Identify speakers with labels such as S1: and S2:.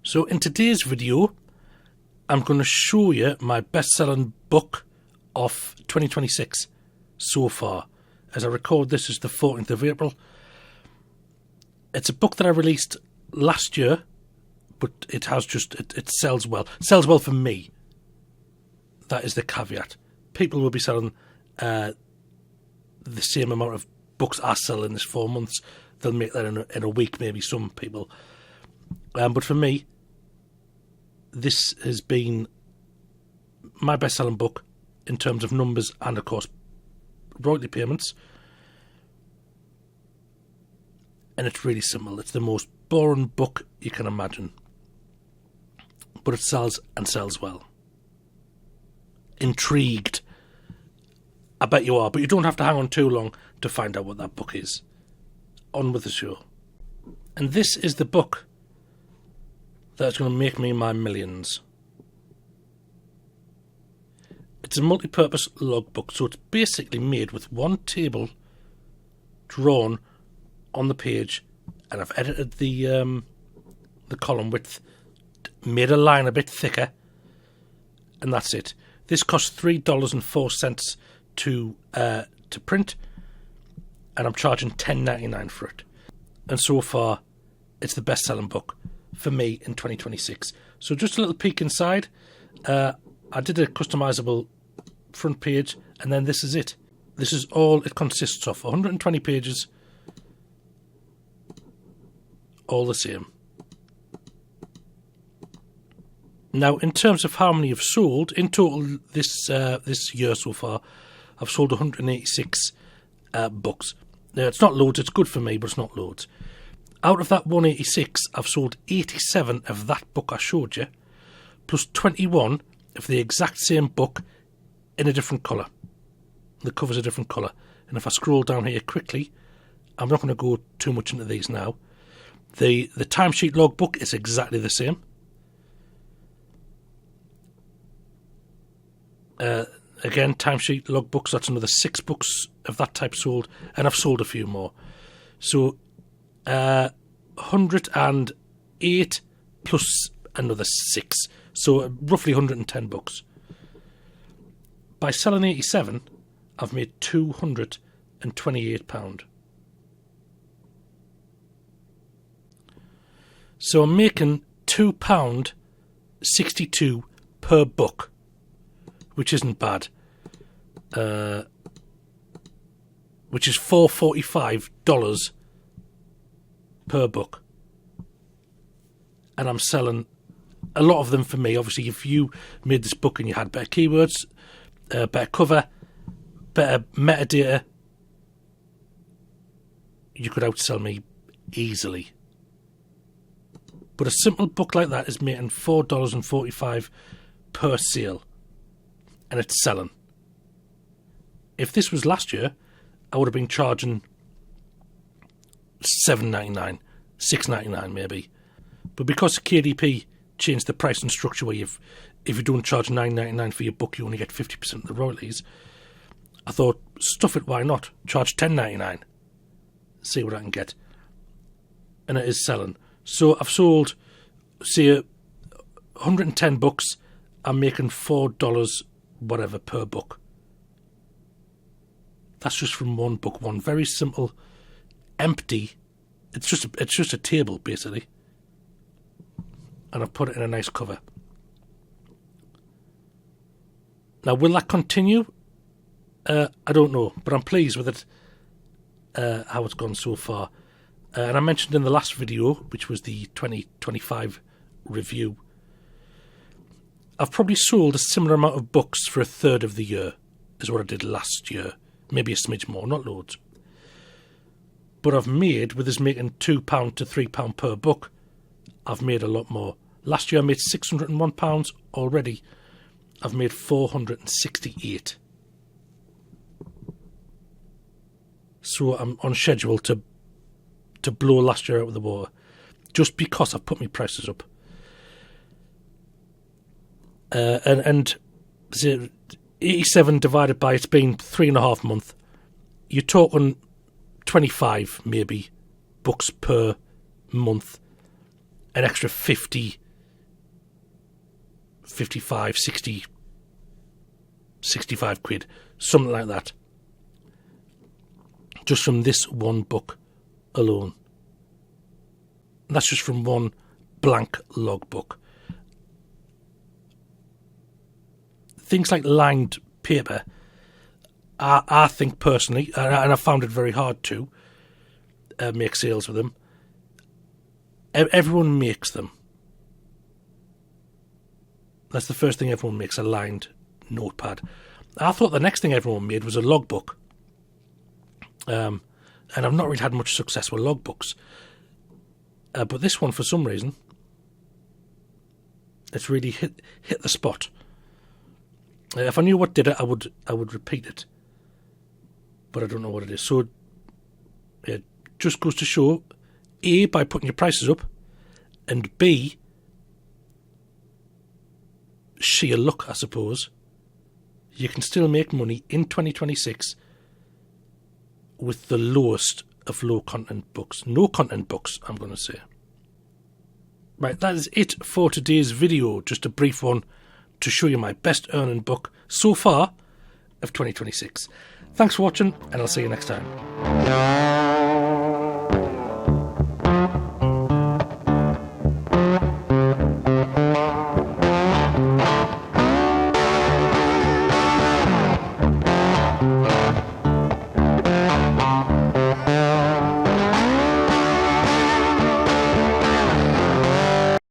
S1: So in today's video, I'm going to show you my best-selling book of 2026 so far. As I record this is the 14th of April. It's a book that I released last year, but it sells well. It sells well for me. That is the caveat. People will be selling the same amount of books I sell in this 4 months. They'll make that in a week, maybe some people. But for me, this has been my best-selling book in terms of numbers and, of course, royalty payments. And it's really simple. It's the most boring book you can imagine. But it sells and sells well. Intrigued? I bet you are, but you don't have to hang on too long to find out what that book is. On with the show. And this is the book that's going to make me my millions. It's a multi-purpose logbook, so it's basically made with one table drawn on the page, and I've edited the column width, made a line a bit thicker, and that's it. This costs $3.04 to print, and I'm charging $10.99 for it. And so far, it's the best-selling book for me in 2026. So just a little peek inside. I did a customizable front page, and then this is it. This is all it consists of. 120 pages, all the same. Now, in terms of how many have sold, in total this year so far, I've sold 186 books. Now, it's not loads, it's good for me, but it's not loads. Out of that 186, I've sold 87 of that book I showed you, plus 21 of the exact same book in a different colour. The cover's a different colour. And if I scroll down here quickly, I'm not going to go too much into these now. The timesheet logbook is exactly the same. Again, timesheet logbooks, that's another 6 books of that type sold, and I've sold a few more. So 108 plus another 6, so roughly 110 books. By selling 87, I've made £228. So I'm making £2.62 per book, which isn't bad. Which is $4.45 per book. And I'm selling a lot of them for me. Obviously, if you made this book and you had better keywords, better cover, better metadata, you could outsell me easily. But a simple book like that is making $4.45 per sale. And it's selling. If this was last year, I would have been charging $7.99, $6.99 maybe. But because KDP changed the pricing structure where if you don't charge $9.99 for your book, you only get 50% of the royalties, I thought, stuff it, why not? Charge $10.99. See what I can get. And it is selling. So I've sold, say, 110 books. I'm making $4 whatever per book. That's just from one book, one very simple, empty. It's just a table basically, and I've put it in a nice cover. Now, will that continue? I don't know, but I'm pleased with it. How it's gone so far, and I mentioned in the last video, which was the 2025 review, I've probably sold a similar amount of books for a third of the year as what I did last year. Maybe a smidge more, not loads. But I've made, with us making £2 to £3 per book, I've made a lot more. Last year I made £601. Already I've made $468. So I'm on schedule to blow last year out of the water, just because I've put my prices up. And 87 divided by, it's been 3.5 months, you're talking 25 maybe books per month, an extra 50 55, 60, 65 quid, something like that, just from this one book alone. That's just from one blank logbook. Things like lined paper, I think personally, and I found it very hard to make sales with them. Everyone makes them. That's the first thing everyone makes, a lined notepad. I thought the next thing everyone made was a logbook. And I've not really had much success with logbooks. But this one, for some reason, it's really hit the spot. If I knew what did it, I would repeat it. But I don't know what it is. So it just goes to show, A, by putting your prices up, and B, sheer luck, I suppose, you can still make money in 2026 with the lowest of low content books. No content books, I'm going to say. Right, that is it for today's video. Just a brief one to show you my best earning book so far of 2026. Thanks for watching, and I'll see you next time.